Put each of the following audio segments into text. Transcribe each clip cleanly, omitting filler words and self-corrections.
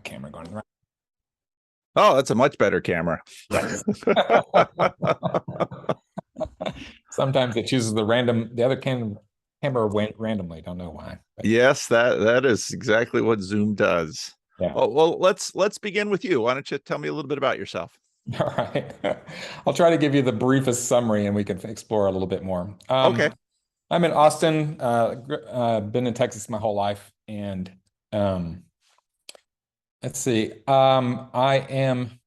camera going around. Oh, that's a much better camera. Right. Sometimes it chooses the other camera went randomly. Don't know why. But Yes, that is exactly what Zoom does. yeah. Oh, well, let's begin with you. Why don't you tell me a little bit about yourself? All right. I'll try to give you the briefest summary and we can explore a little bit more. Okay. I'm in Austin, been in Texas my whole life. And um, let's see, I am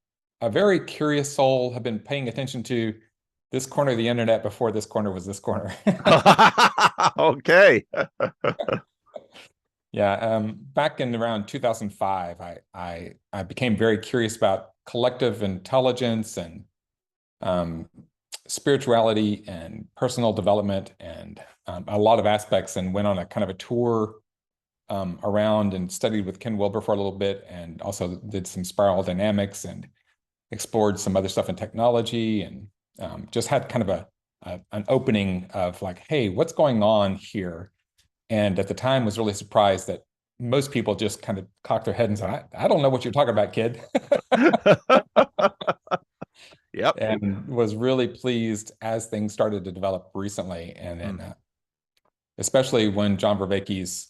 a very curious soul, have been paying attention to this corner of the internet before this corner was this corner. Okay. Yeah, back in around 2005, I became very curious about collective intelligence and um, spirituality and personal development and a lot of aspects, and went on a kind of a tour around and studied with Ken Wilber for a little bit, and also did some spiral dynamics and explored some other stuff in technology, and just had kind of an opening of like, hey, what's going on here? And at the time was really surprised that most people just kind of cocked their head and said, I don't know what you're talking about, kid. Yep. And was really pleased as things started to develop recently. And then especially when John Vervaeke's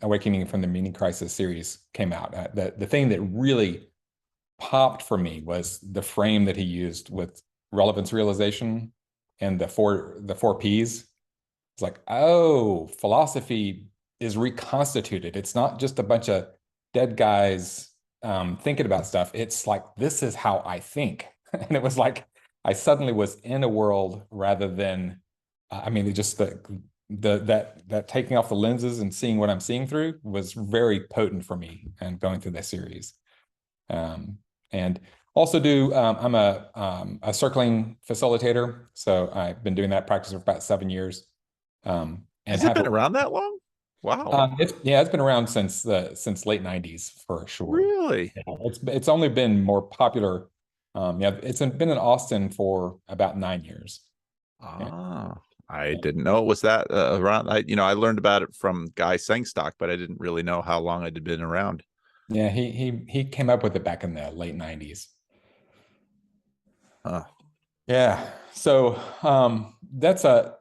Awakening from the Meaning Crisis series came out. The thing that really popped for me was the frame that he used with relevance realization and the four P's. It's like, oh, philosophy is reconstituted. It's not just a bunch of dead guys thinking about stuff. It's like, this is how I think. And it was like, I suddenly was in a world rather than, I mean, it just that taking off the lenses and seeing what I'm seeing through was very potent for me and going through that series. And also I'm a circling facilitator. So I've been doing that practice for about 7 years. And Has it been around that long? Wow. It's been around since late 90s for sure. Really? Yeah, it's only been more popular. It's been in Austin for about 9 years. Yeah. Ah, I didn't know it was that around. I learned about it from Guy Sengstock, but I didn't really know how long it had been around. Yeah, he came up with it back in the late 90s. Huh. Yeah. So that's a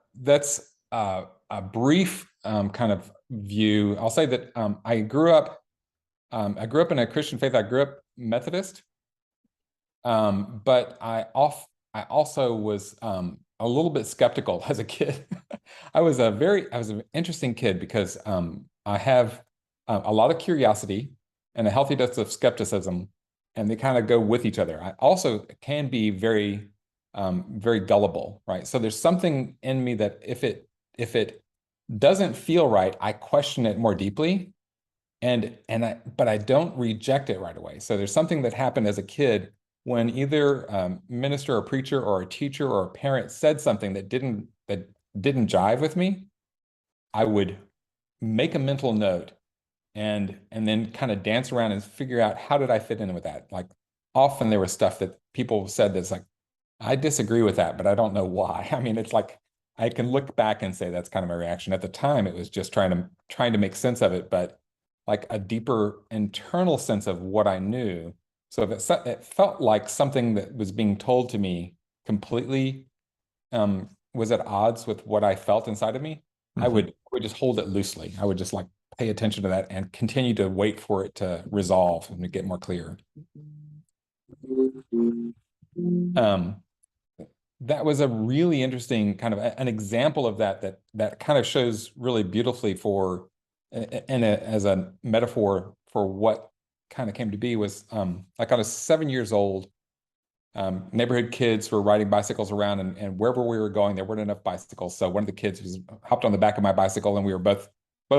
brief kind of view. I'll say that I grew up in a Christian faith. I grew up Methodist, but I also was a little bit skeptical as a kid. I was an interesting kid because I have a lot of curiosity and a healthy dose of skepticism, and they kind of go with each other. I also can be very gullible, right? So there's something in me that if it doesn't feel right, I question it more deeply, but I don't reject it right away. So there's something that happened as a kid when either minister or preacher or a teacher or a parent said something that didn't jive with me. I would make a mental note and then kind of dance around and figure out how did I fit in with that. Like often there was stuff that people said that's like, I disagree with that, but I don't know why. I mean, it's like I can look back and say that's kind of my reaction. At the time, it was just trying to make sense of it, but like a deeper internal sense of what I knew. So if it felt like something that was being told to me completely was at odds with what I felt inside of me, I would just hold it loosely. I would just like pay attention to that and continue to wait for it to resolve and to get more clear. That was a really interesting kind of an example of that kind of shows really beautifully as a metaphor for what kind of came to be was like I was 7 years old. Neighborhood kids were riding bicycles around, and wherever we were going, there weren't enough bicycles. So one of the kids hopped on the back of my bicycle, and we were both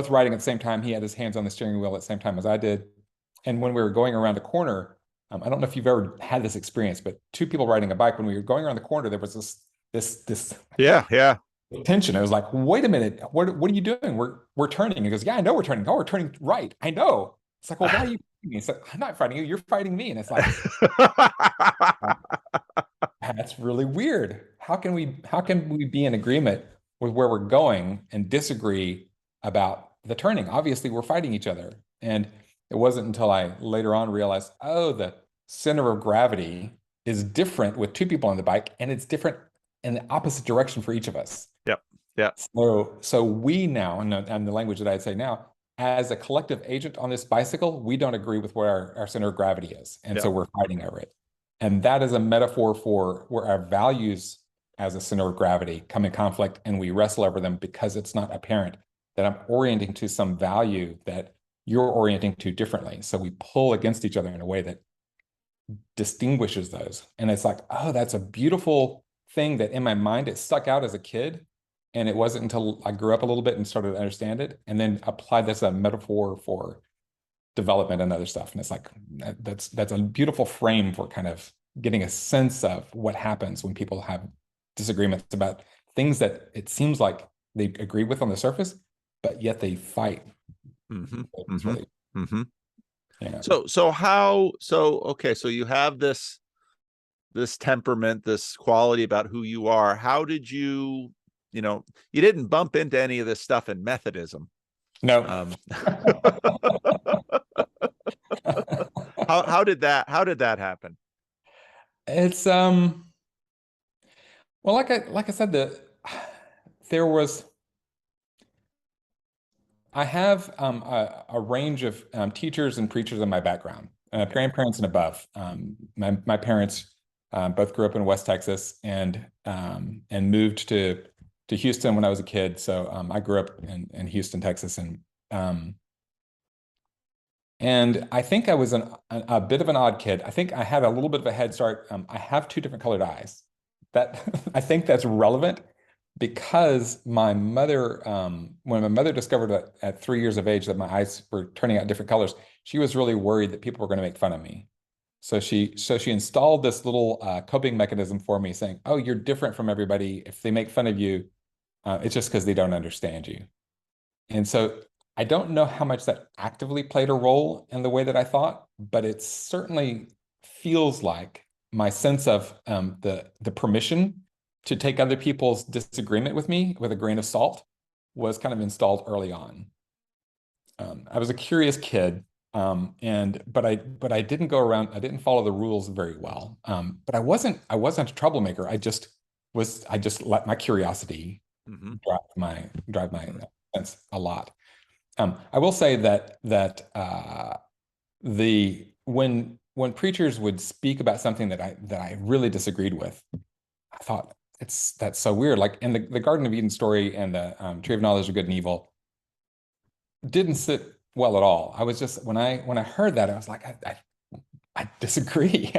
riding at the same time. He had his hands on the steering wheel at the same time as I did. And when we were going around a corner, I don't know if you've ever had this experience, but two people riding a bike, when we were going around the corner, there was this Yeah. tension. It was like, wait a minute, what are you doing? We're turning. He goes, yeah, I know we're turning. Oh, we're turning right. I know. It's like, well, why are you fighting me? It's like, I'm not fighting you. You're fighting me. And it's like, that's really weird. How can we be in agreement with where we're going and disagree about the turning? Obviously, we're fighting each other. And It wasn't until I later on realized, oh, the center of gravity is different with two people on the bike, and it's different in the opposite direction for each of us. Yep. Yep. So we now, and the language that I'd say now, as a collective agent on this bicycle, we don't agree with where our center of gravity is. And so Yep. we're fighting over it. And that is a metaphor for where our values as a center of gravity come in conflict, and we wrestle over them because it's not apparent that I'm orienting to some value that you're orienting to differently. So we pull against each other in a way that distinguishes those. And it's like, oh, that's a beautiful thing that in my mind it stuck out as a kid. And it wasn't until I grew up a little bit and started to understand it, and then applied this as a metaphor for development and other stuff. And it's like, that's a beautiful frame for kind of getting a sense of what happens when people have disagreements about things that it seems like they agree with on the surface, but yet they fight. Mm-hmm. It's Mm-hmm. really, Mm-hmm. yeah. Okay, so you have this temperament, this quality about who you are. How did you you didn't bump into any of this stuff in Methodism? No. How did that happen? It's well, like I said, there was I have a range of teachers and preachers in my background, grandparents and above. My parents both grew up in West Texas and moved to Houston when I was a kid. So I grew up in Houston, Texas, um, and I think I was a bit of an odd kid. I think I had a little bit of a head start. I have two different colored eyes. That I think that's relevant because my mother, when my mother discovered at 3 years of age that my eyes were turning out different colors, she was really worried that people were going to make fun of me. So she installed this little coping mechanism for me, saying, "Oh, you're different from everybody. If they make fun of you, it's just because they don't understand you." And so I don't know how much that actively played a role in the way that I thought, but it certainly feels like my sense of the permission to take other people's disagreement with me with a grain of salt was kind of installed early on. I was a curious kid, but I didn't go around. I didn't follow the rules very well. But I wasn't a troublemaker. I just let my curiosity Mm-hmm. drive my sense a lot. I will say that the when preachers would speak about something that I really disagreed with, I thought that's so weird. Like in the Garden of Eden story and the Tree of Knowledge of Good and Evil didn't sit well at all. I was just when I heard that, I was like, I disagree.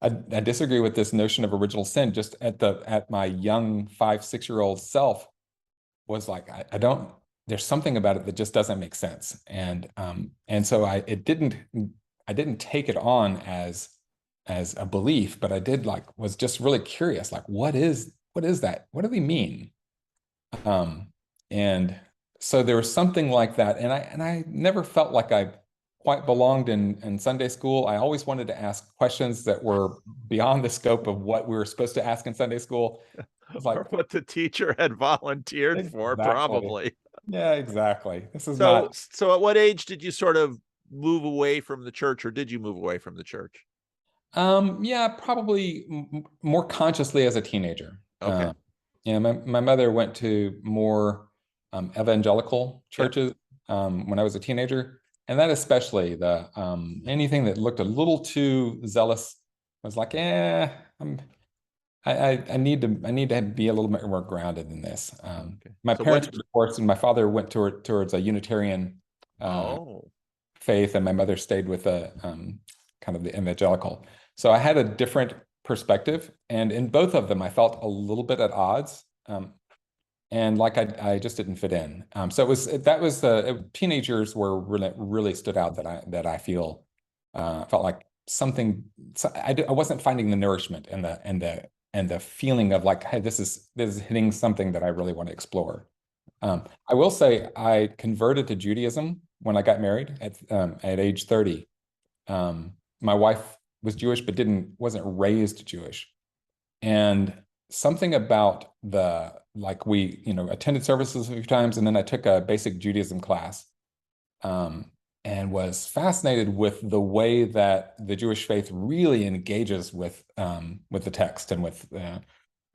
I disagree with this notion of original sin. Just at my young 5, 6 year old self was like, I don't, there's something about it that just doesn't make sense. And so I didn't take it on as a belief, but I did was just really curious, like, what is that? What do they mean? And so there was something like that. And I never felt like I quite belonged in Sunday school. I always wanted to ask questions that were beyond the scope of what we were supposed to ask in Sunday school. It's like, Or what the teacher had volunteered for, exactly. probably. Yeah, exactly. This is So, not, so at what age did you sort of move away from the church, or did you move away from the church? yeah, probably more consciously as a teenager. Okay. My mother went to more evangelical Yeah. churches when I was a teenager, and that especially the anything that looked a little too zealous was like, I need to be a little bit more grounded in this. Okay. My So what? parents were divorced, and my father went towards a Unitarian Oh. faith, and my mother stayed with the kind of the evangelical. So I had a different perspective, and in both of them, I felt a little bit at odds, and like I just didn't fit in. So that was the teenagers were really stood out that I felt like something. I wasn't finding the nourishment and the feeling of like, hey, this is hitting something that I really want to explore. I will say I converted to Judaism when I got married at age 30. My wife was Jewish, but wasn't raised Jewish. And something about we attended services a few times, and then I took a basic Judaism class. Um, and was fascinated with the way that the Jewish faith really engages with the text and with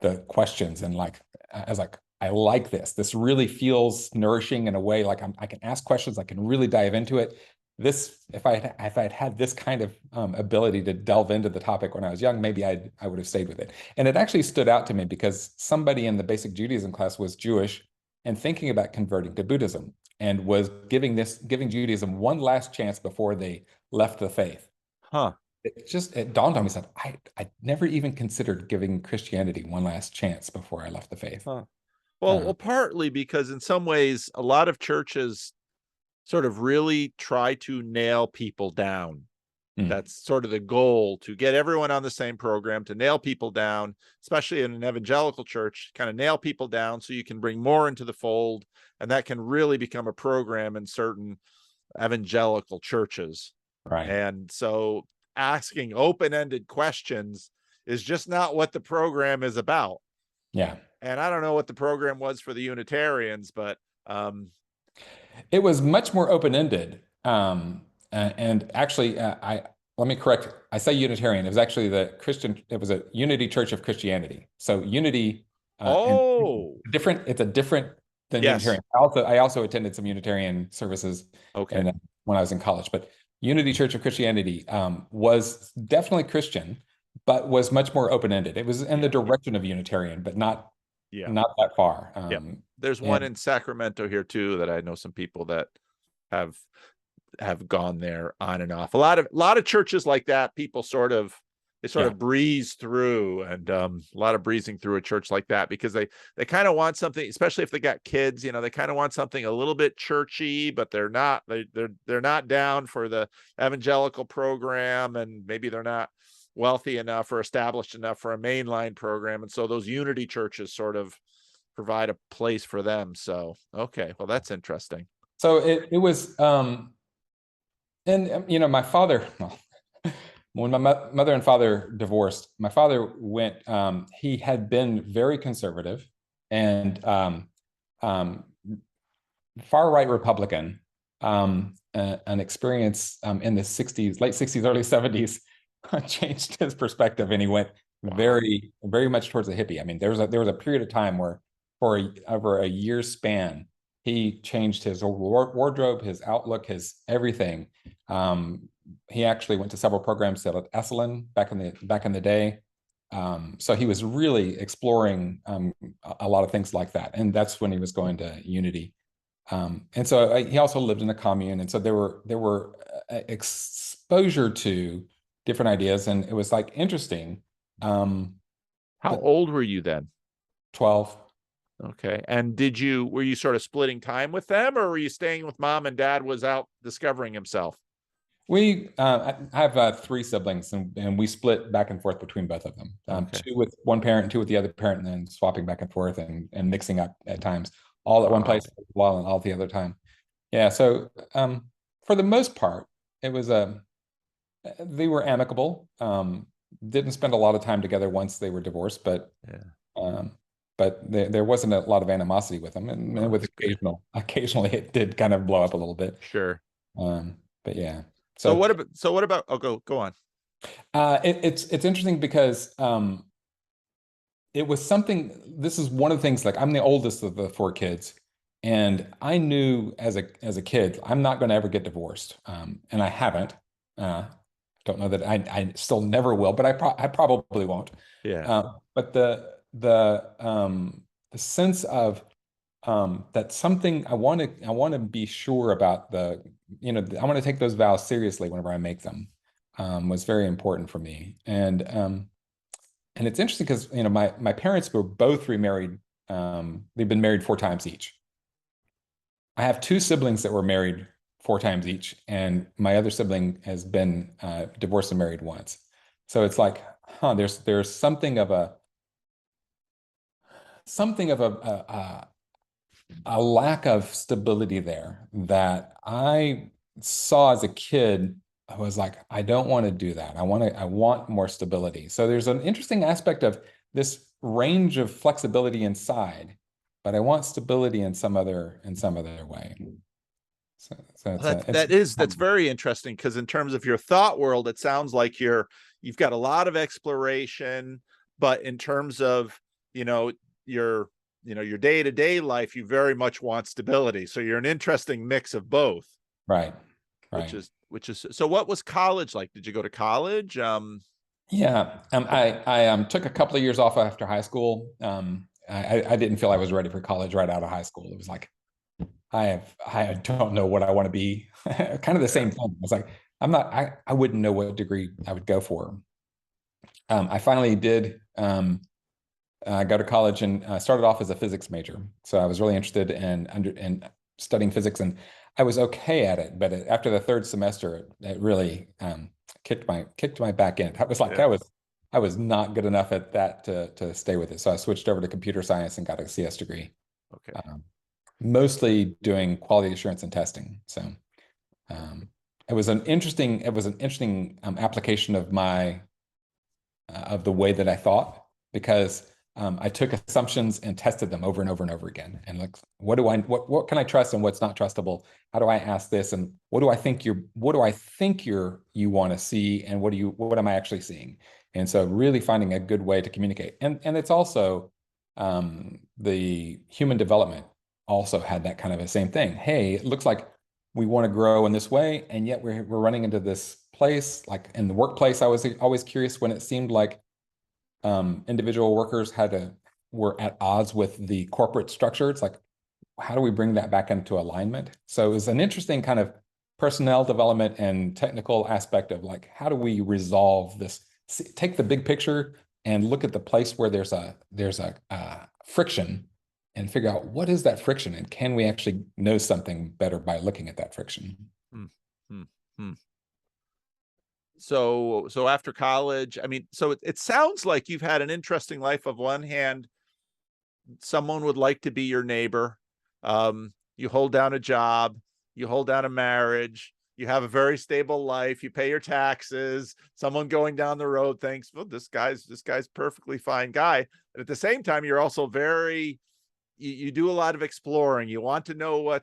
the questions. And like, I was like, I like this. This really feels nourishing in a way. Like I can ask questions. I can really dive into it. This, if I'd had this kind of ability to delve into the topic when I was young, maybe I would have stayed with it. And it actually stood out to me because somebody in the basic Judaism class was Jewish and thinking about converting to Buddhism and was giving Judaism one last chance before they left the faith. Huh. It dawned on me that I never even considered giving Christianity one last chance before I left the faith. Huh. Well, Uh, well, partly because in some ways, a lot of churches sort of really try to nail people down. mm, That's sort of the goal, to get everyone on the same program, to nail people down, especially in an evangelical church, kind of nail people down so you can bring more into the fold. And that can really become a program in certain evangelical churches. right. And so asking open-ended questions is just not what the program is about. Yeah. And I don't know what the program was for the Unitarians, but It was much more open-ended. And actually, I let me correct. I say Unitarian. It was actually the Christian. It was a Unity Church of Christianity. So Unity and oh, different. It's a different than yes. Unitarian. I also attended some Unitarian services Okay. and when I was in college. But Unity Church of Christianity was definitely Christian, but was much more open-ended. It was in the Yeah. direction of Unitarian, but not Yeah. not that far. Yeah. There's one And in Sacramento here too that I know some people that have have gone there on and off. A lot of churches like that, people sort of yeah, breeze through, and a lot of breezing through a church like that because they kind of want something, especially if they got kids, they kind of want something a little bit churchy, but they're not down for the evangelical program, and maybe they're not wealthy enough or established enough for a mainline program, and so those unity churches sort of provide a place for them. So okay, well, that's interesting. so it was and my father, well, when my mother and father divorced, my father went, he had been very conservative and um, far right Republican, an experience in the 60s, late 60s, early 70s, changed his perspective and he went Wow. very, very much towards the hippie. I mean, there was a period of time where over a year span, he changed his wardrobe, his outlook, his everything. Um, he actually went to several programs at Esalen back in the day. So he was really exploring a lot of things like that, and that's when he was going to Unity. And so he also lived in a commune, and so there were exposure to different ideas, and it was like interesting. Um, How but old were you then? 12. Okay. And were you sort of splitting time with them, or were you staying with mom and dad was out discovering himself? I have three siblings, and we split back and forth between both of them. Okay. Two with one parent, and two with the other parent, and then swapping back and forth and mixing up at times, all at one Wow. place while and all the other time. Yeah. So for the most part, it was they were amicable. Didn't spend a lot of time together once they were divorced, but Yeah. um, there wasn't a lot of animosity with them, Oh, and with that's good. occasionally it did kind of blow up a little bit. Sure. But yeah, So so what about oh, go on. it's interesting because it was something. This is one of the things. Like I'm the oldest of the four kids, and I knew as a kid I'm not going to ever get divorced, and I haven't. Don't know that I still never will, but I probably won't. Yeah. But the sense of that's something I want to be sure about I want to take those vows seriously whenever I make them was very important for me. And it's interesting because my parents were both remarried. They've been married four times each. I have two siblings that were married four times each, and my other sibling has been divorced and married once. So it's like, there's something of a lack of stability there that I saw as a kid. I was like, I don't want to do that. I want more stability. So there's an interesting aspect of this range of flexibility inside, but I want stability in some other way. So Well, it's that's very interesting, because in terms of your thought world, it sounds like you've got a lot of exploration, but in terms of, you know, your your day-to-day life, you very much want stability. So you're an interesting mix of both, right, which right. is so what was college like? Did you go to college? Yeah, I took a couple of years off after high school. I didn't feel I was ready for college right out of high school. It was like I don't know what I want to be. Kind of the Yeah. same thing. I was like, I wouldn't know what degree I would go for. I finally did go to college and started off as a physics major. So I was really interested in studying physics, and I was okay at it. But after the third semester, it really kicked my back end. I was like, Yeah. I was not good enough at that to stay with it. So I switched over to computer science and got a CS degree, Okay. mostly doing quality assurance and testing. So um, it was an interesting application of my of the way that I thought, because I took assumptions and tested them over and over and over again. And like, what can I trust and what's not trustable? How do I ask this? And what do I think you want to see? And what am I actually seeing? And so really finding a good way to communicate. And it's also the human development also had that kind of the same thing. Hey, it looks like we want to grow in this way, and yet we're running into this place. Like in the workplace, I was always curious when it seemed like individual workers were at odds with the corporate structure. It's like, how do we bring that back into alignment? So it was an interesting kind of personnel development and technical aspect of like, how do we resolve this? Take the big picture and look at the place where there's a friction, and figure out what is that friction, and can we actually know something better by looking at that friction? Hmm. Hmm. Hmm. So after college, I mean, so it sounds like you've had an interesting life. Of one hand, someone would like to be your neighbor. You hold down a job, you hold down a marriage, you have a very stable life, you pay your taxes. Someone going down the road thinks, well, this guy's perfectly fine guy. And at the same time, you're also you do a lot of exploring. You want to know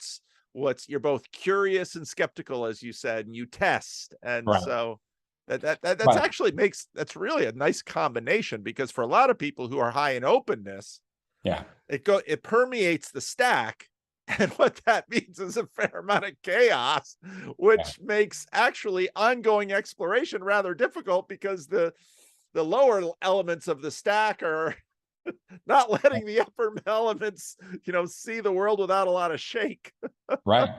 you're both curious and skeptical, as you said, and you test. And Right. so that's Right. actually that's really a nice combination, because for a lot of people who are high in openness, Yeah. it permeates the stack. And what that means is a fair amount of chaos, Yeah. which makes actually ongoing exploration rather difficult, because the lower elements of the stack are not letting the upper elements, see the world without a lot of shake. Right.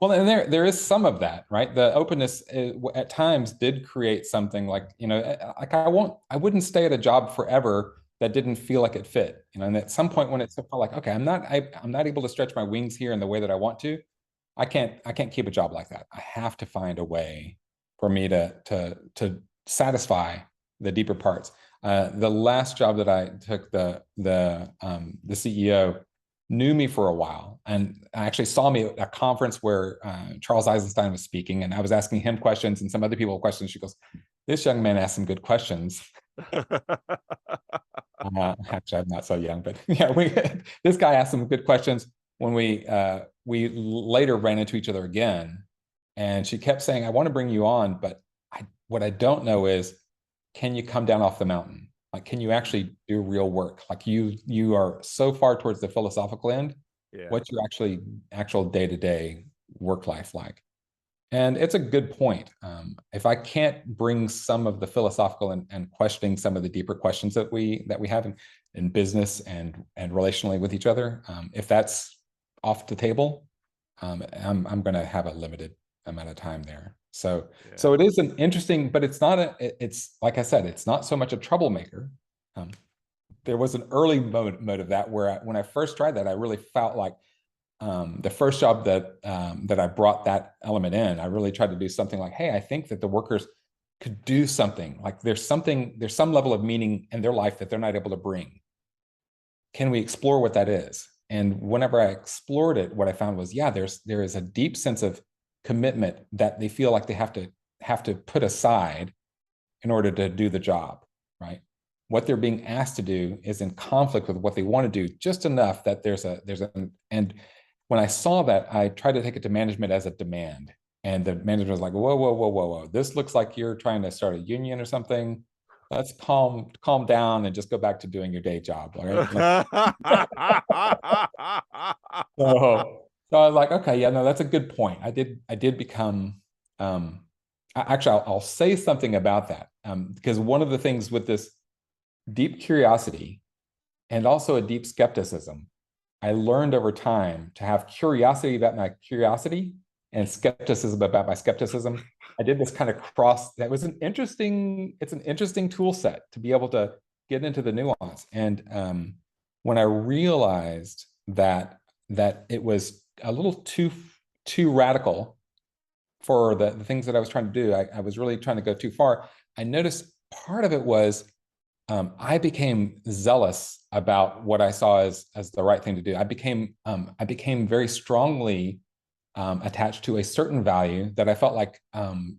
Well, and there is some of that, right? The openness at times did create something like, like I wouldn't stay at a job forever that didn't feel like it fit, and at some point when it felt like, okay, I'm not able to stretch my wings here in the way that I want to, I can't keep a job like that. I have to find a way for me to satisfy the deeper parts. The last job that I took, the CEO knew me for a while and actually saw me at a conference where Charles Eisenstein was speaking, and I was asking him questions and some other people questions. She goes, "This young man asked some good questions." Actually, I'm not so young, but yeah, this guy asked some good questions. When we later ran into each other again, and she kept saying, "I want to bring you on, but what I don't know is, can you come down off the mountain? Like, can you actually do real work? Like you are so far towards the philosophical end. Yeah. What's your actual day-to-day work life like?" And it's a good point. If I can't bring some of the philosophical and questioning some of the deeper questions that we have in business and relationally with each other, if that's off the table, I'm going to have a limited amount of time there. So Yeah. it is an interesting, but it's like I said, it's not so much a troublemaker. Um, there was an early mode of that where when I first tried that, I really felt like the first job that I brought that element in, I really tried to do something like, hey, I think that the workers could do something. Like there's some level of meaning in their life that they're not able to bring. Can we explore what that is? And whenever I explored it, what I found was, yeah, there is a deep sense of commitment that they feel like they have to put aside in order to do the job, right? What they're being asked to do is in conflict with what they want to do, just enough that there's an and when I saw that, I tried to take it to management as a demand. And the manager was like, whoa, whoa, whoa, whoa, whoa. This looks like you're trying to start a union or something. Let's calm down and just go back to doing your day job. All right. So I was like, okay, yeah, no, that's a good point. I did become actually I'll say something about that. Because one of the things with this deep curiosity and also a deep skepticism, I learned over time to have curiosity about my curiosity and skepticism about my skepticism. I did this kind of cross. That was it's an interesting tool set to be able to get into the nuance. And when I realized that it was a little too radical for the things that I was trying to do, I was really trying to go too far. I noticed part of it was I became zealous about what I saw as the right thing to do. I became very strongly attached to a certain value that I felt like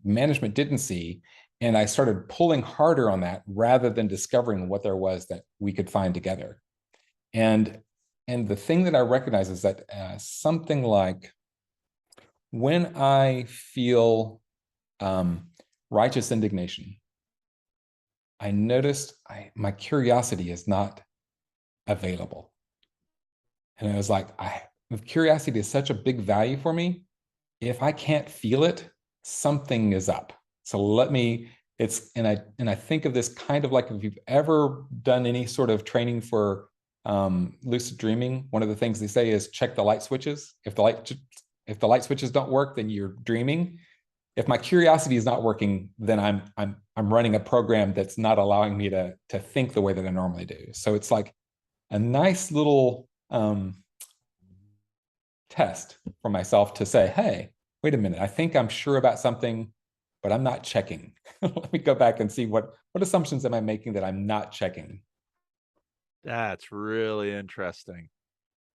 management didn't see, and I started pulling harder on that rather than discovering what there was that we could find together. And the thing that I recognize is that something like when I feel righteous indignation, I noticed my curiosity is not available. And I was like, curiosity is such a big value for me. If I can't feel it, something is up. So and I think of this kind of like if you've ever done any sort of training for lucid dreaming, one of the things they say is check the light switches. If the light switches don't work, then you're dreaming. If my curiosity is not working, then I'm running a program that's not allowing me to think the way that I normally do. So it's like a nice little test for myself to say, hey, wait a minute, I think I'm sure about something, but I'm not checking. Let me go back and see what assumptions am I making that I'm not checking. That's really interesting.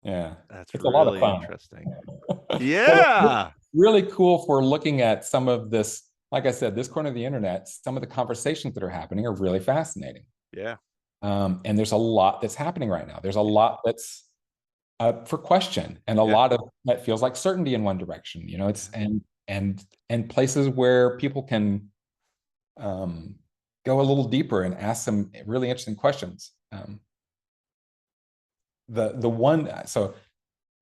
Yeah, That's it's a lot of really fun. interesting. Well, it's Yeah. really cool for looking at some of this. Like I said, this corner of the internet, some of the conversations that are happening are really fascinating. Yeah. And there's a lot that's happening right now. There's a lot that's for question, and a Yeah. lot of that feels like certainty in one direction. It's and places where people can go a little deeper and ask some really interesting questions. The one so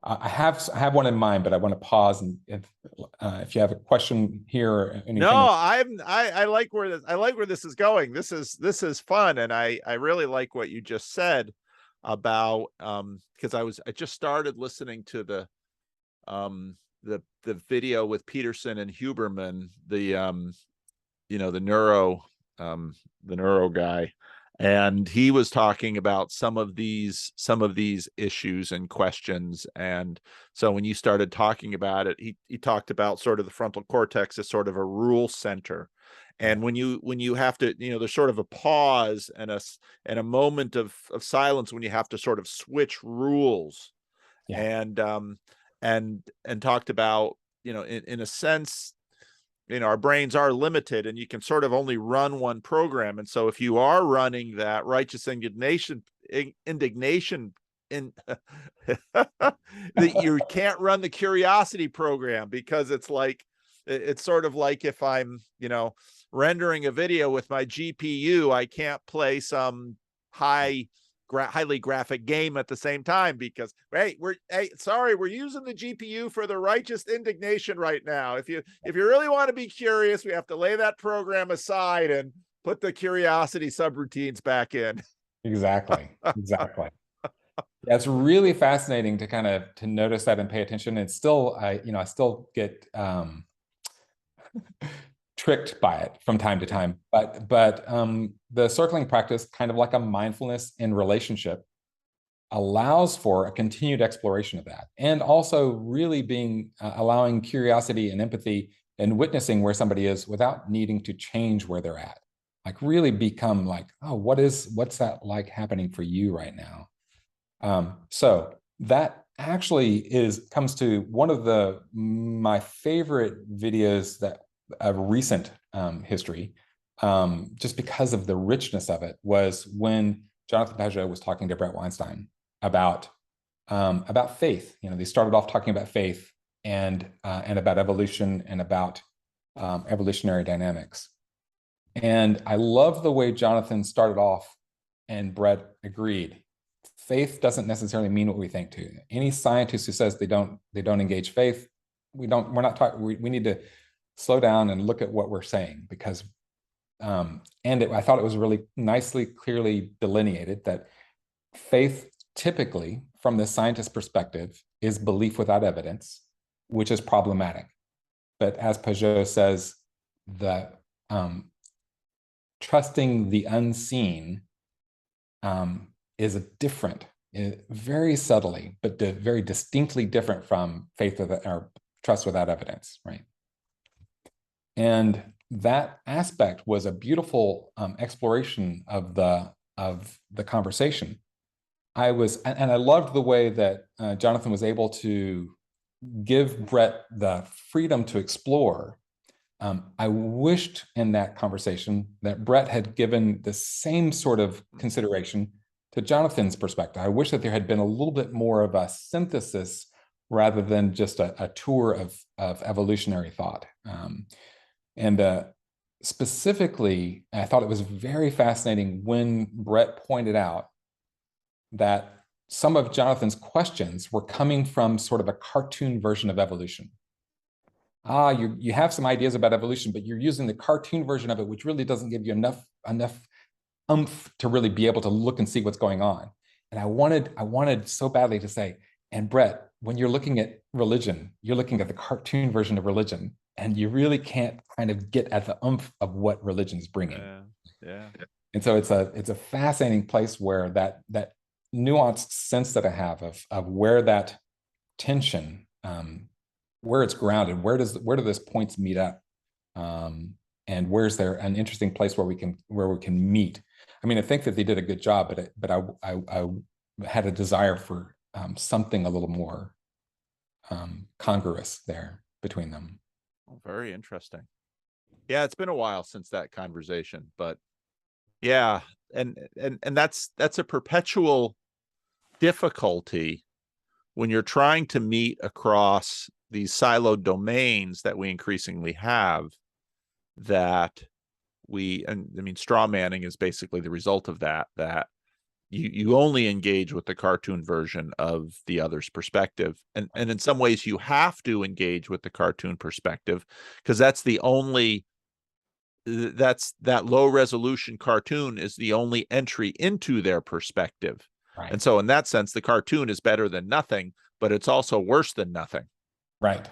I have one in mind, but I want to pause and if you have a question here or No, anything. I like where this is going. This is fun, and I really like what you just said about because I just started listening to the video with Peterson and Huberman, the neuro guy, and he was talking about some of these issues and questions. And so when you started talking about it, he talked about sort of the frontal cortex as sort of a rule center. And when you have to, there's sort of a pause and a moment of silence when you have to sort of switch rules. Yeah. And talked about, in a sense, our brains are limited, and you can sort of only run one program. And so if you are running that righteous indignation in that you can't run the curiosity program, because it's sort of like if I'm rendering a video with my GPU, I can't play some highly graphic game at the same time, because we're using the GPU for the righteous indignation right now. If you really want to be curious, we have to lay that program aside and put the curiosity subroutines back in. Exactly. Yeah, it's really fascinating to notice that and pay attention. And still, I still get tricked by it from time to time. But the circling practice, kind of like a mindfulness in relationship, allows for a continued exploration of that, and also really being allowing curiosity and empathy and witnessing where somebody is without needing to change where they're at. Like really become like, oh, what's that like happening for you right now? So that actually comes to one of my favorite videos that of recent history, just because of the richness of it, was when Jonathan Pageau was talking to Brett Weinstein about about faith. They started off talking about faith and about evolution and about evolutionary dynamics. And I love the way Jonathan started off and Brett agreed. Faith doesn't necessarily mean what we think to. Any scientist who says they don't engage faith, we're not talking, we need to slow down and look at what we're saying, because I thought it was really nicely, clearly delineated that faith typically, from the scientist perspective, is belief without evidence, which is problematic. But as Peugeot says, the trusting the unseen is a different, very subtly, but very distinctly different from faith or trust without evidence, right? And that aspect was a beautiful exploration of the conversation. I loved the way that Jonathan was able to give Brett the freedom to explore. I wished in that conversation that Brett had given the same sort of consideration to Jonathan's perspective. I wish that there had been a little bit more of a synthesis rather than just a tour of evolutionary thought. Specifically, I thought it was very fascinating when Brett pointed out that some of Jonathan's questions were coming from sort of a cartoon version of evolution. You have some ideas about evolution, but you're using the cartoon version of it, which really doesn't give you enough oomph to really be able to look and see what's going on. And I wanted so badly to say, and Brett, when you're looking at religion, you're looking at the cartoon version of religion, and you really can't kind of get at the oomph of what religion is bringing. Yeah. And so it's a fascinating place where that nuanced sense that I have of where that tension, where it's grounded, where do those points meet up, and where's there an interesting place where we can meet. I mean, I think that they did a good job, but I had a desire for something a little more congruous there between them. Oh, very interesting. Yeah, it's been a while since that conversation, but yeah, and that's a perpetual difficulty when you're trying to meet across these siloed domains that we increasingly have, that straw manning is basically the result of that you only engage with the cartoon version of the other's perspective, and in some ways you have to engage with the cartoon perspective, because that's that low resolution cartoon is the only entry into their perspective. Right. And so in that sense, the cartoon is better than nothing, but it's also worse than nothing. Right.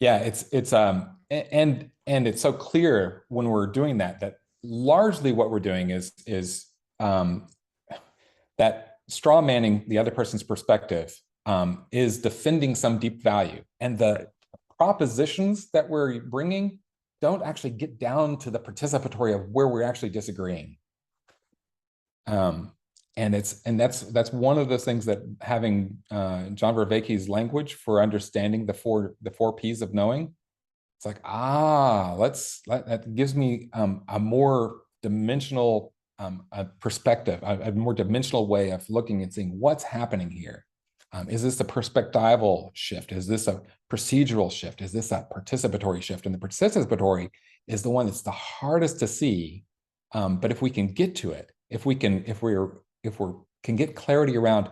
Yeah, it's and it's so clear when we're doing that largely what we're doing is that straw manning the other person's perspective is defending some deep value, and the propositions that we're bringing don't actually get down to the participatory of where we're actually disagreeing. And that's one of those things that having John Vervaeke's language for understanding the four P's of knowing, it's like, that gives me a more dimensional perspective, a more dimensional way of looking and seeing what's happening here. Is this a perspectival shift? Is this a procedural shift? Is this a participatory shift? And the participatory is the one that's the hardest to see. But if we can get to it, if we can get clarity around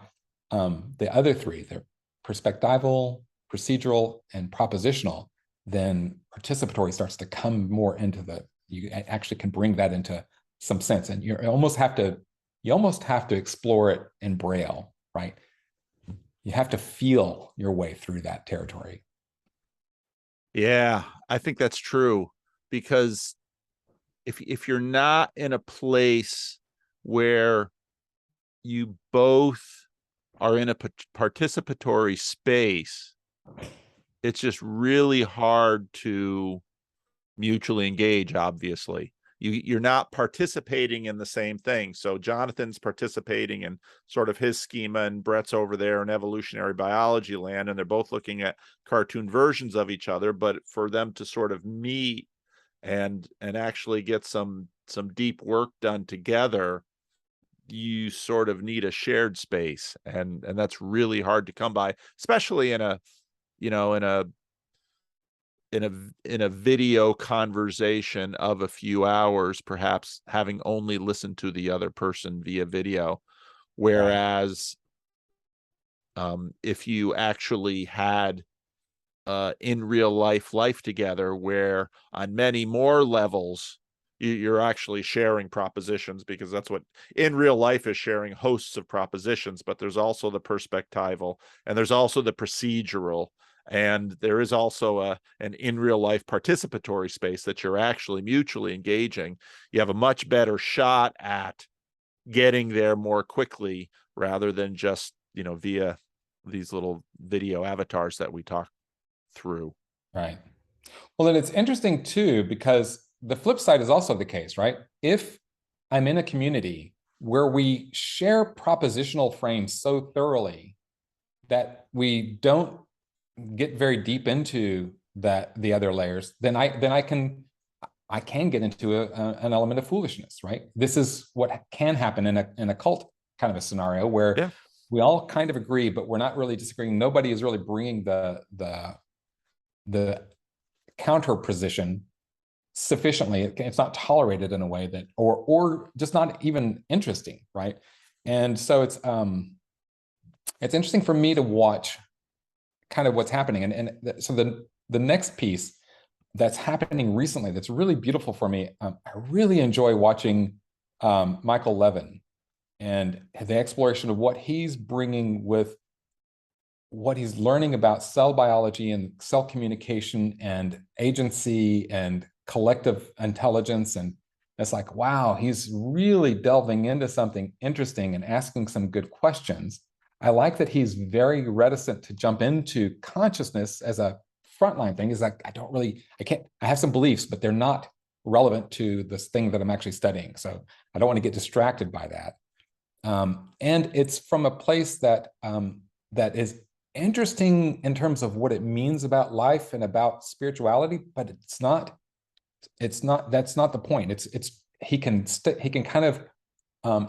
the other three, the perspectival, procedural, and propositional, then participatory starts to come more into you actually can bring that into some sense. And you almost have to explore it in Braille, right? You have to feel your way through that territory. Yeah, I think that's true, because if you're not in a place where you both are in a participatory space, it's just really hard to mutually engage. Obviously, you're not participating in the same thing. So Jonathan's participating in sort of his schema, and Brett's over there in evolutionary biology land, and they're both looking at cartoon versions of each other. But for them to sort of meet and actually get some deep work done together, you sort of need a shared space, and that's really hard to come by, especially in a, you know, in a video conversation of a few hours, perhaps having only listened to the other person via video. Right. Whereas if you actually had in real life together, where on many more levels you're actually sharing propositions, because that's what in real life is, sharing hosts of propositions. But there's also the perspectival, and there's also the procedural, and there is also an in real life participatory space that you're actually mutually engaging. You have a much better shot at getting there more quickly, rather than just, via these little video avatars that we talk through. Right. Well, and it's interesting too, because the flip side is also the case, right? If I'm in a community where we share propositional frames so thoroughly that we don't get very deep into the other layers, then I can get into an element of foolishness, right? This is what can happen in a cult kind of a scenario where Yeah. we all kind of agree, but we're not really disagreeing. Nobody is really bringing the counter position sufficiently. It's not tolerated in a way that, or just not even interesting, right? And so it's interesting for me to watch kind of what's happening. And so the next piece that's happening recently that's really beautiful for me, I really enjoy watching Michael Levin and the exploration of what he's bringing with what he's learning about cell biology and cell communication and agency and collective intelligence. And it's like, wow, he's really delving into something interesting and asking some good questions. I like that he's very reticent to jump into consciousness as a frontline thing. Is like, I have some beliefs, but they're not relevant to this thing that I'm actually studying. So I don't want to get distracted by that. And it's from a place that is interesting in terms of what it means about life and about spirituality, but that's not the point. He can kind of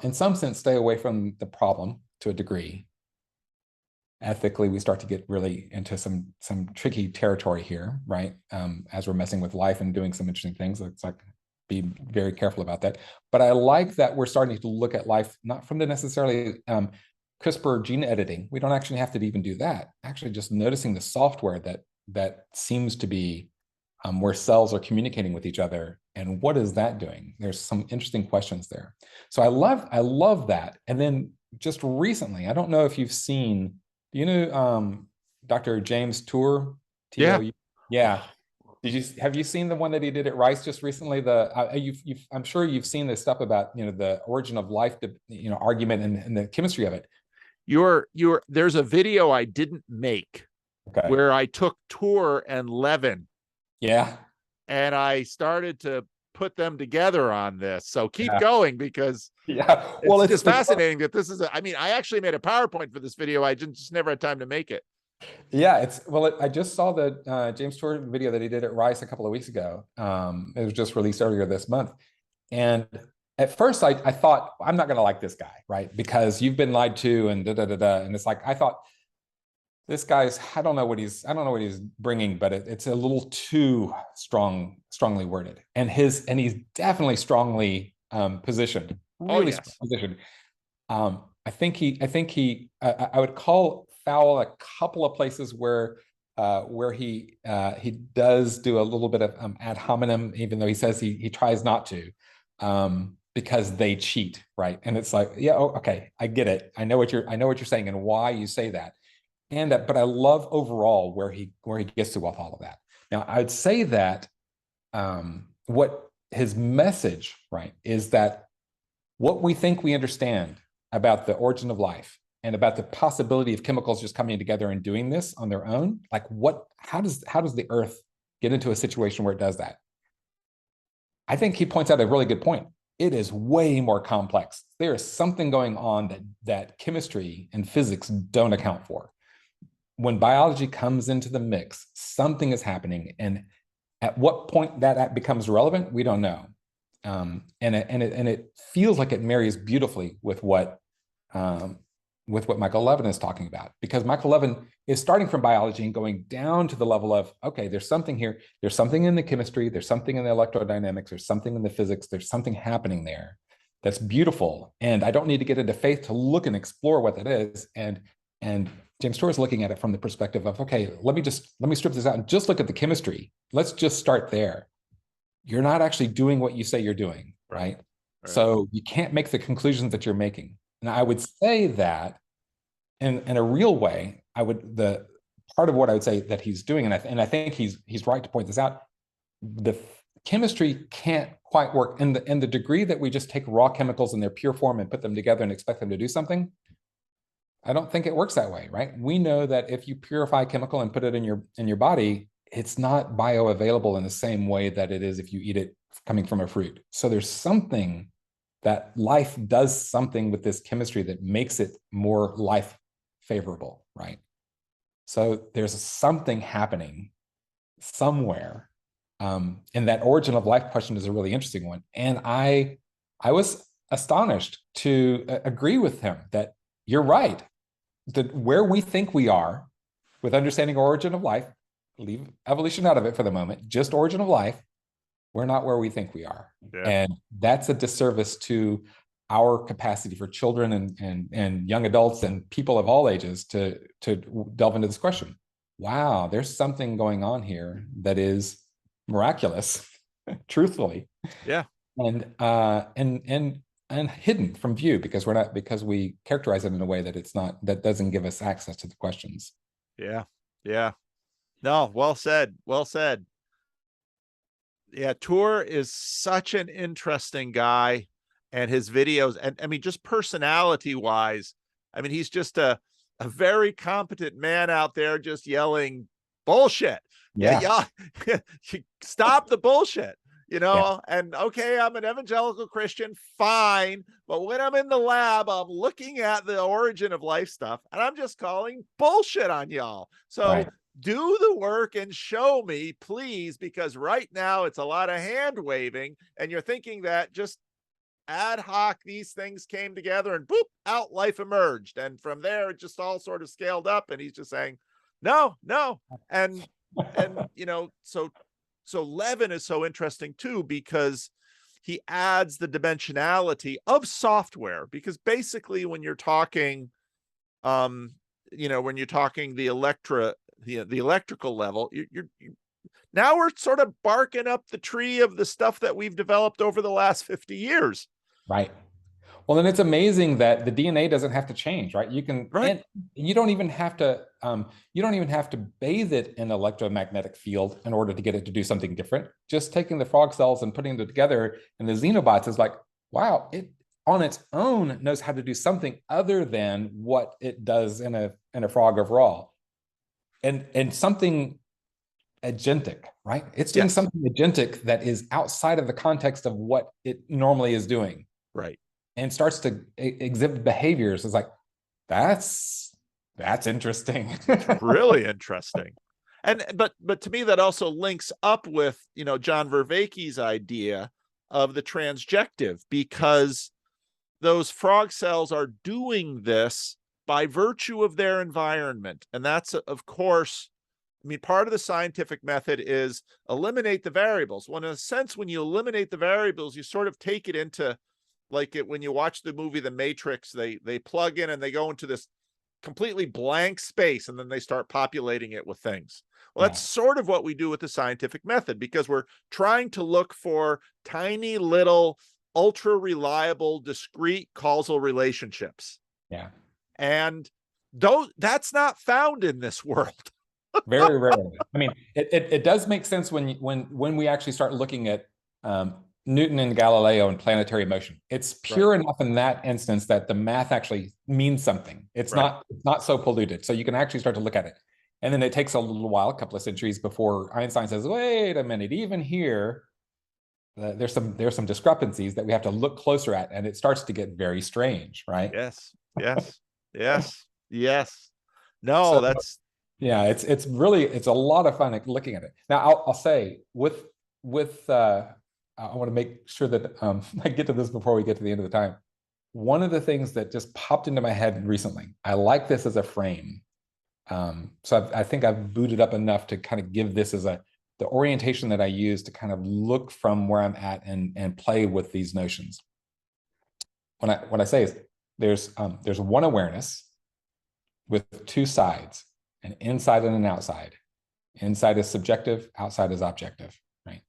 in some sense stay away from the problem to a degree. Ethically, we start to get really into some tricky territory here, right? As we're messing with life and doing some interesting things. It's like, be very careful about that. But I like that we're starting to look at life not from the necessarily CRISPR gene editing. We don't actually have to even do that. Actually, just noticing the software that seems to be where cells are communicating with each other, and what is that doing? There's some interesting questions there. So I love that. And then just recently, I don't know if you've seen, do you know Dr. James Tour? Yeah. T-O-U? Yeah. Have you seen the one that he did at Rice just recently? I'm sure you've seen this stuff about, the origin of life, argument and the chemistry of it. There's a video I didn't make, Okay. where I took Tour and Levin, Yeah. and I started to put them together on this. So keep Yeah. going, because Yeah. Well, it's just fascinating that this is I actually made a PowerPoint for this video. I just never had time to make it. Yeah, I just saw the James Tour video that he did at Rice a couple of weeks ago. It was just released earlier this month. And at first I thought, I'm not going to like this guy, right? Because you've been lied to and da da da da. And it's like, I thought this guy's, I don't know what he's bringing, but it's a little too strongly worded. And he's definitely strongly positioned, Oh really strong yes. positioned. I would call foul a couple of places where he does do a little bit of ad hominem, even though he says he tries not to, because they cheat, right? And it's like, yeah, okay, I get it. I know what you're saying and why you say that. And but I love overall where he gets to with all of that. Now, I'd say that what his message, right, is that what we think we understand about the origin of life and about the possibility of chemicals just coming together and doing this on their own, like how does the earth get into a situation where it does that? I think he points out a really good point. It is way more complex. There is something going on that chemistry and physics don't account for. When biology comes into the mix, something is happening, and at what point that becomes relevant, we don't know. And it feels like it marries beautifully um, with what Michael Levin is talking about, because Michael Levin is starting from biology and going down to the level of, okay, there's something here, there's something in the chemistry, there's something in the electrodynamics, there's something in the physics, there's something happening there that's beautiful, and I don't need to get into faith to look and explore what that is. And James Tour is looking at it from the perspective of, okay, let me strip this out and just look at the chemistry. Let's just start there. You're not actually doing what you say you're doing, right? So you can't make the conclusions that you're making. And I would say that in a real way, the part of what I would say that he's doing, and I think he's right to point this out, the chemistry can't quite work in the degree that we just take raw chemicals in their pure form and put them together and expect them to do something. I don't think it works that way, right? We know that if you purify chemical and put it in your body, it's not bioavailable in the same way that it is if you eat it coming from a fruit. So there's something that life does something with this chemistry that makes it more life favorable, right? So there's something happening somewhere. And that origin of life question is a really interesting one. And I was astonished to agree with him that you're right. That where we think we are with understanding origin of life, leave evolution out of it for the moment, just origin of life, we're not where we think we are. Yeah. And that's a disservice to our capacity for children and young adults and people of all ages to delve into this question. Wow, there's something going on here that is miraculous, truthfully. Yeah. And hidden from view because we characterize it in a way that doesn't give us access to the questions. Yeah. Yeah. No, well said. Well said. Yeah, Tour is such an interesting guy, and his videos, and I mean, just personality wise, I mean, he's just a very competent man out there just yelling bullshit. Yeah. Stop the bullshit. And okay, I'm an evangelical Christian, fine. But when I'm in the lab, I'm looking at the origin of life stuff, and I'm just calling bullshit on y'all. So do the work and show me, please, because right now it's a lot of hand waving, and you're thinking that just ad hoc these things came together and boop, out life emerged. And from there, it just all sort of scaled up, and he's just saying, no. And so Levin is so interesting too, because he adds the dimensionality of software, because basically when you're talking, when you're talking the electrical level, you're now we're sort of barking up the tree of the stuff that we've developed over the last 50 years. Right. Well, then it's amazing that the DNA doesn't have to change, right? You can, and you don't even have to bathe it in electromagnetic field in order to get it to do something different. Just taking the frog cells and putting them together, and the xenobots is like, wow, it on its own knows how to do something other than what it does in a frog overall, and something agentic, right? It's doing something agentic that is outside of the context of what it normally is doing. Right. And starts to exhibit behaviors. It's like, that's interesting. Really interesting. But to me, that also links up with, John Vervaeke's idea of the transjective, because those frog cells are doing this by virtue of their environment. And that's, of course, I mean, part of the scientific method is eliminate the variables. Well, in a sense, when you eliminate the variables, you sort of take it into, like when you watch the movie The Matrix, they plug in and they go into this completely blank space, and then they start populating it with things. Well, that's sort of what we do with the scientific method, because we're trying to look for tiny little ultra reliable discrete causal relationships. Yeah. And that's not found in this world. Very rarely. I mean, it does make sense when we actually start looking at Newton and Galileo and planetary motion. It's pure enough in that instance that the math actually means something. It's not so polluted. So you can actually start to look at it. And then it takes a little while, a couple of centuries, before Einstein says, wait a minute, even here, there's some discrepancies that we have to look closer at. And it starts to get very strange, right? Yes. No, that's... Yeah, it's a lot of fun looking at it. Now, I'll say with I want to make sure that I get to this before we get to the end of the time. One of the things that just popped into my head recently, I like this as a frame. So I think I've booted up enough to kind of give this as the orientation that I use to kind of look from where I'm at and play with these notions. What I say is there's one awareness with two sides, an inside and an outside. Inside is subjective, outside is objective, right?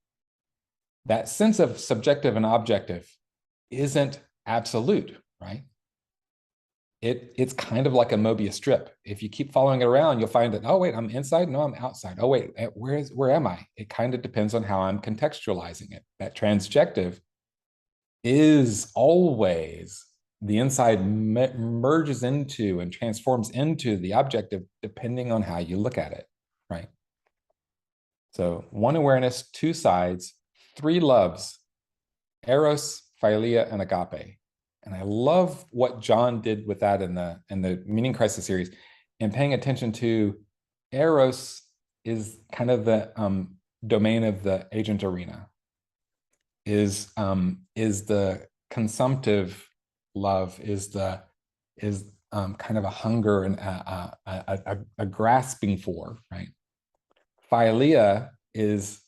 That sense of subjective and objective isn't absolute, right? It's kind of like a Mobius strip. If you keep following it around, you'll find that, oh, wait, I'm inside. No, I'm outside. Oh, wait, where am I? It kind of depends on how I'm contextualizing it. That transjective is always the inside merges into and transforms into the objective depending on how you look at it, right? So one awareness, two sides, three loves, eros, philia, and agape. And I love what John did with that in the Meaning Crisis series, and paying attention to eros is kind of the domain of the agent arena, is the consumptive love, is kind of a hunger and a grasping for, right? Philia is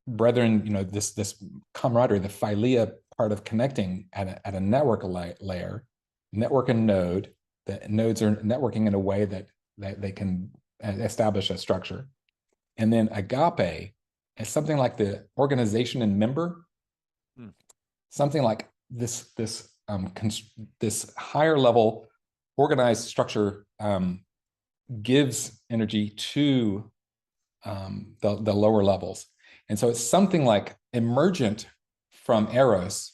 brethren, this camaraderie, the philia part of connecting at a network layer, network and node. The nodes are networking in a way that they can establish a structure. And then agape is something like the organization and member, something like this higher level organized structure gives energy to the lower levels. And so it's something like emergent from eros,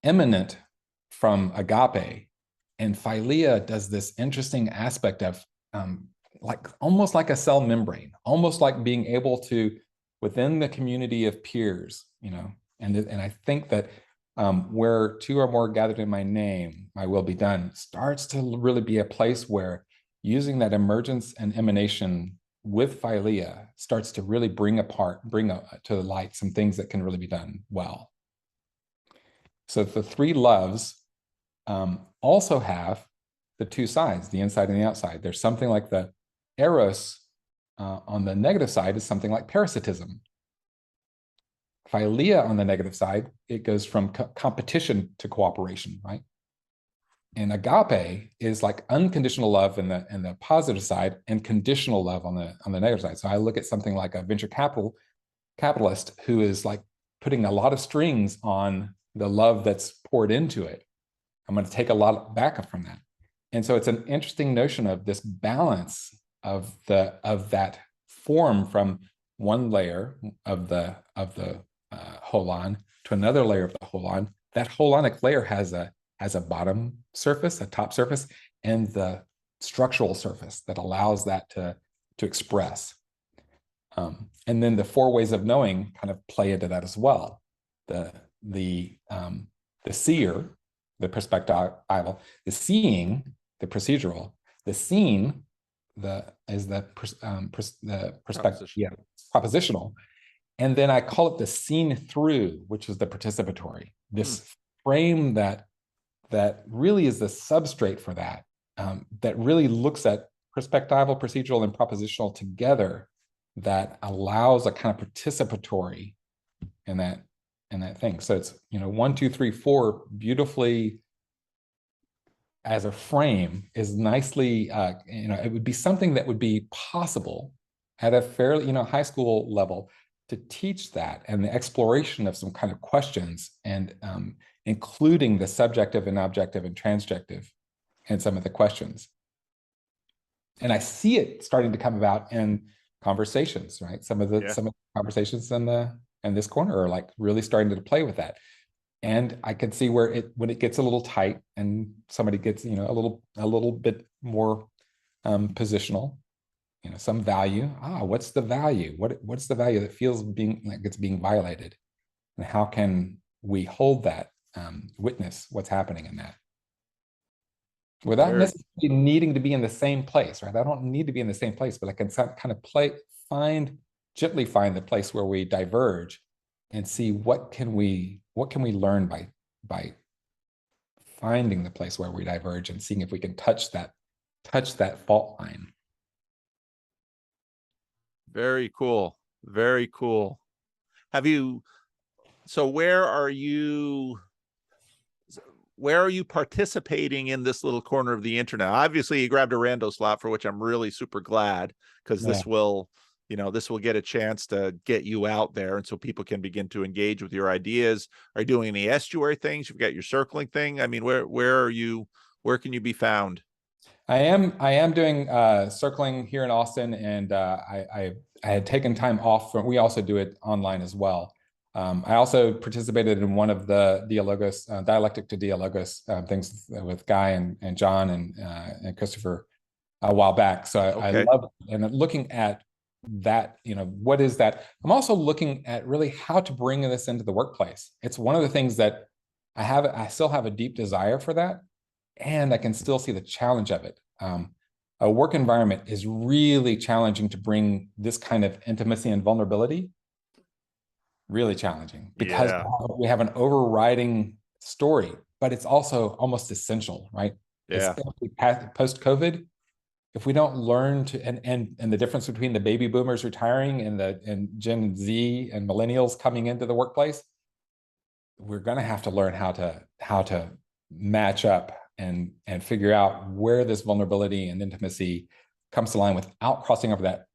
eminent from agape. And philia does this interesting aspect of almost like a cell membrane, almost like being able to, within the community of peers, and I think that where two or more gathered in my name, my will be done, starts to really be a place where using that emergence and emanation with philia starts to really bring to the light some things that can really be done well. So the three loves also have the two sides, the inside and the outside. There's something like the eros on the negative side is something like parasitism. Philia on the negative side, it goes from competition to cooperation, right? And agape is like unconditional love in the positive side and conditional love on the negative side. So I look at something like a venture capitalist who is like putting a lot of strings on the love that's poured into it. I'm going to take a lot back from that. And so it's an interesting notion of this balance of that form from one layer of the holon to another layer of the holon. That holonic layer has a bottom surface, a top surface, and the structural surface that allows that to express. And then the four ways of knowing kind of play into that as well. The seer, the perspectival, the seeing, the procedural, the seen, the perspective, yeah, propositional. And then I call it the seen through, which is the participatory. This frame that really is the substrate for that, that really looks at perspectival, procedural, and propositional together, that allows a kind of participatory in that thing. So it's 1, 2, 3, 4 beautifully as a frame is nicely it would be something that would be possible at a fairly high school level to teach that, and the exploration of some kind of questions, and including the subjective and objective and transjective in some of the questions. And I see it starting to come about in conversations, right? Some of the conversations in this corner are like really starting to play with that. And I could see where when it gets a little tight and somebody gets a little bit more positional, some value. What's the value? What's the value that feels like it's being violated, and how can we hold that, witness what's happening in that, without necessarily needing to be in the same place, right? I don't need to be in the same place, but I can kind of gently find the place where we diverge, and see what can we learn by finding the place where we diverge and seeing if we can touch that fault line. Very cool. Very cool. Have you, so where are you participating in this little corner of the internet? Obviously, you grabbed a rando slot, for which I'm really super glad, because Yeah. this will, this will get a chance to get you out there, and so people can begin to engage with your ideas. Are you doing any estuary things? You've got your circling thing. I mean, where are you? Where can you be found? I am doing circling here in Austin, and I had taken time off from. We also do it online as well. I also participated in one of the Dialogos, dialectic to Dialogos things with Guy and John and Christopher a while back. So I Okay. love and looking at that. What is that? I'm also looking at really how to bring this into the workplace. It's one of the things that I still have a deep desire for that, and I can still see the challenge of it. A work environment is really challenging to bring this kind of intimacy and vulnerability. Really challenging because Yeah. we have an overriding story, but it's also almost essential, right? Yeah. Post COVID. If we don't learn to, and the difference between the baby boomers retiring and Gen Z and millennials coming into the workplace, we're going to have to learn how to match up and figure out where this vulnerability and intimacy comes to line without crossing over that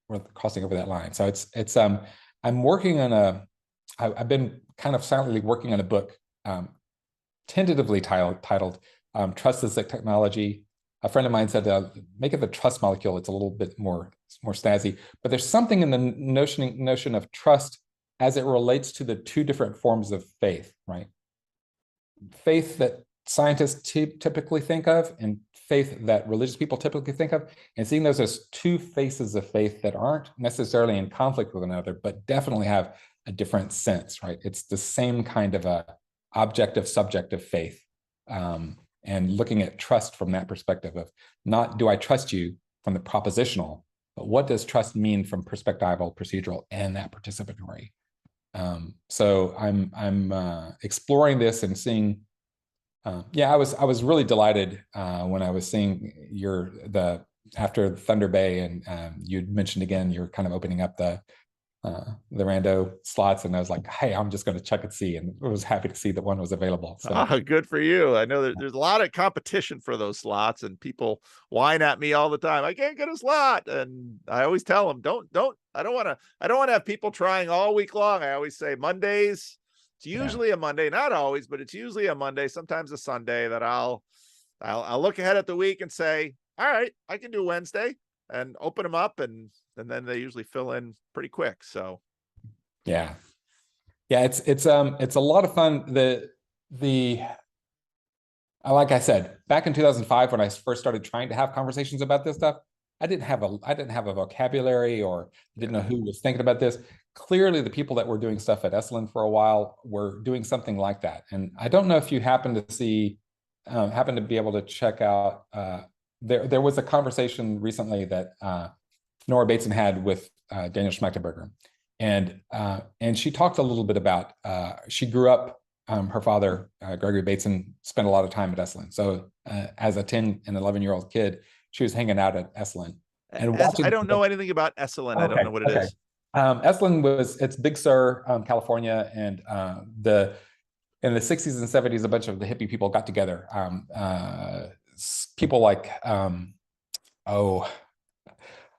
line. So I'm working on I've been kind of silently working on a book, tentatively titled Trust is a Technology. A friend of mine said, make it the trust molecule. It's a little bit more snazzy, but there's something in the notion of trust as it relates to the two different forms of faith, right? Faith that scientists typically think of and faith that religious people typically think of, and seeing those as two faces of faith that aren't necessarily in conflict with one another, but definitely have a different sense, right? It's the same kind of a objective subjective faith, and looking at trust from that perspective of not do I trust you from the propositional, but what does trust mean from perspectival, procedural, and that participatory. So I'm exploring this and seeing. I was really delighted when I was seeing after Thunder Bay, and you'd mentioned again you're kind of opening up the rando slots, and I was like, hey, I'm just going to check and see, and I was happy to see that one was available. So Good for you. I know there's a lot of competition for those slots, and people whine at me all the time. I can't get a slot, and I always tell them, don't. I don't want to have people trying all week long. I always say Mondays. It's usually a Monday, not always, but it's usually a Monday, sometimes a Sunday, that I'll look ahead at the week and say, all right, I can do Wednesday, and open them up, and then they usually fill in pretty quick. So yeah, it's a lot of fun. Like I said, back in 2005 when I first started trying to have conversations about this stuff, I didn't have a vocabulary, or didn't know who was thinking about this. Clearly, the people that were doing stuff at Esalen for a while were doing something like that. And I don't know if you happen to be able to check out. There was a conversation recently that Nora Bateson had with Daniel Schmachtenberger, and she talked a little bit about she grew up. Her father, Gregory Bateson, spent a lot of time at Esalen. So as a 10 and 11-year-old kid, she was hanging out at Esalen and watching. I don't know anything about Esalen. I don't know what it is. Esalen it's Big Sur, California, and in the 60s and 70s, a bunch of the hippie people got together. People like a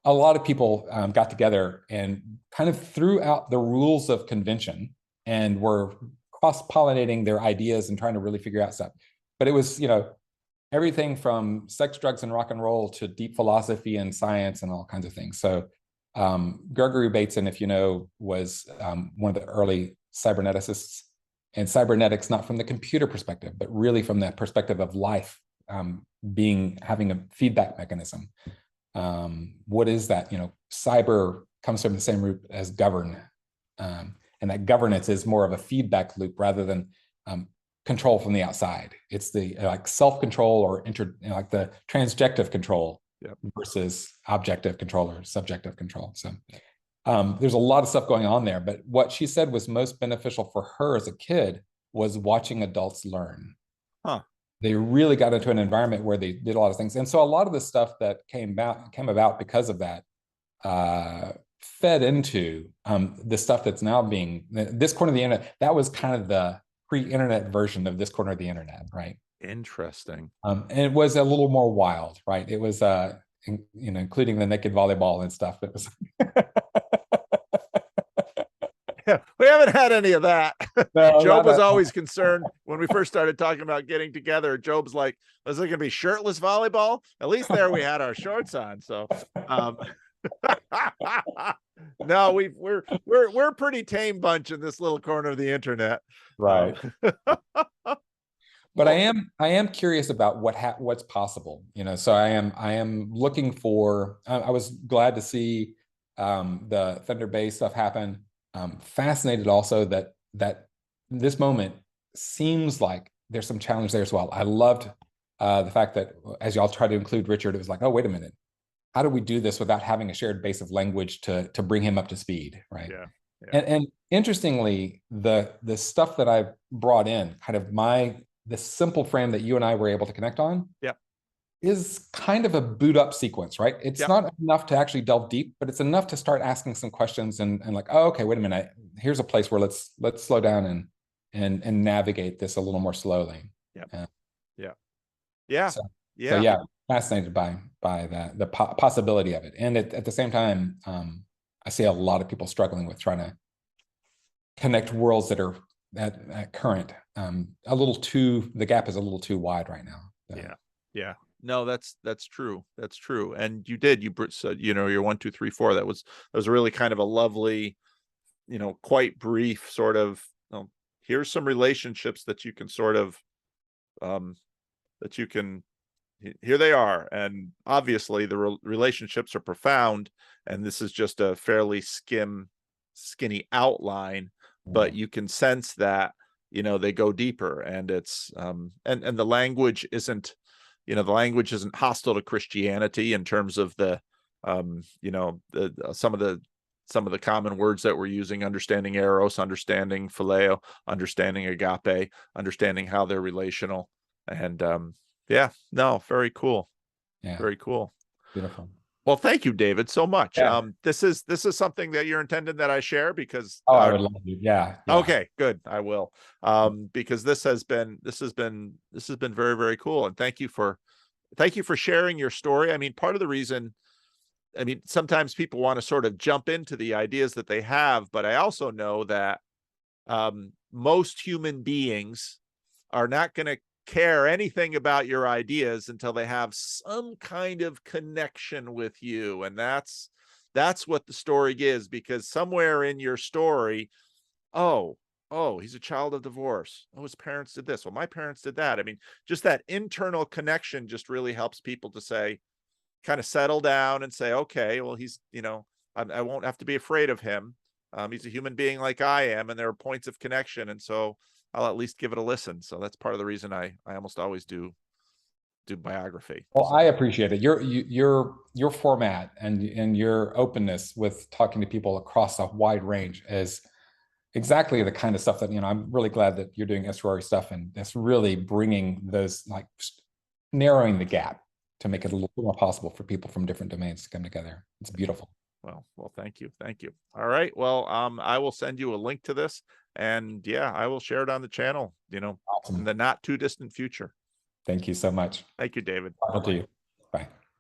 lot of people got together and kind of threw out the rules of convention and were cross-pollinating their ideas and trying to really figure out stuff. But it was, everything from sex, drugs, and rock and roll to deep philosophy and science and all kinds of things. So Gregory Bateson, if you know, was one of the early cyberneticists, and cybernetics not from the computer perspective, but really from the perspective of life, having a feedback mechanism. What is that? Cyber comes from the same root as govern. And that governance is more of a feedback loop rather than control from the outside. It's the like self-control or like the transjective control versus objective control or subjective control. So There's a lot of stuff going on there, but what she said was most beneficial for her as a kid was watching adults learn. Huh. They really got into an environment where they did a lot of things. And so a lot of the stuff that came about because of that fed into the stuff that's now being this corner of the internet. That was kind of the pre-internet version of this corner of the internet, right? Interesting. And it was a little more wild, right? It was including the naked volleyball and stuff. It was Yeah, we haven't had any of that. no, Job was always concerned when we first started talking about getting together. Job's like, "Was it going to be shirtless volleyball?" At least there we had our shorts on. So, no, we're pretty tame bunch in this little corner of the internet, right. But well, I am curious about what's possible. So I am looking for. I was glad to see the Thunder Bay stuff happen. Fascinated also that this moment seems like there's some challenge there as well. I loved the fact that as y'all try to include Richard, it was like, oh, wait a minute. How do we do this without having a shared base of language to bring him up to speed, right? yeah. And interestingly, the stuff that I brought in, kind of the simple frame that you and I were able to connect on, Yep. is kind of a boot up sequence, right? It's Yep. not enough to actually delve deep, but it's enough to start asking some questions and like, oh, okay, wait a minute. Here's a place where let's slow down and navigate this a little more slowly. Yep. Yeah. Yeah. Yeah. So Yeah. yeah, fascinated by that, the possibility of it. And at the same time, I see a lot of people struggling with trying to connect worlds that are at current. The gap is a little too wide right now. Yeah. Yeah. No, that's true. That's true. And you said, your 1, 2, 3, 4. That was really kind of a lovely, quite brief sort of, here's some relationships that you can sort of, here they are. And obviously the relationships are profound. And this is just a fairly skinny outline, but you can sense that, they go deeper, and it's, and the language isn't, hostile to Christianity in terms of the, some of the common words that we're using, understanding eros, understanding phileo, understanding agape, understanding how they're relational. And yeah, no, very cool. Yeah. Very cool. Beautiful. Well, thank you, David, so much. Yeah. This is something that you're intended that I share, because I would love you. Yeah. okay, good. I will. Because this has been very, very cool. And thank you for sharing your story. I mean, part of the reason, sometimes people want to sort of jump into the ideas that they have, but I also know that most human beings are not going to care anything about your ideas until they have some kind of connection with you. And that's what the story gives, because somewhere in your story, oh, he's a child of divorce. Oh, his parents did this. Well, my parents did that. Just that internal connection just really helps people to say, kind of settle down and say, okay, well, he's, I won't have to be afraid of him. He's a human being like I am, and there are points of connection. And so I'll at least give it a listen. So that's part of the reason I almost always do biography. Well, I appreciate it. Your format and your openness with talking to people across a wide range is exactly the kind of stuff that, I'm really glad that you're doing estuary stuff, and it's really bringing those, like, narrowing the gap to make it a little more possible for people from different domains to come together. It's beautiful. Well, thank you. All right. Well, I will send you a link to this, and yeah, I will share it on the channel, Awesome. in the not too distant future. Thank you so much. Thank you, David. Talk to you. Bye.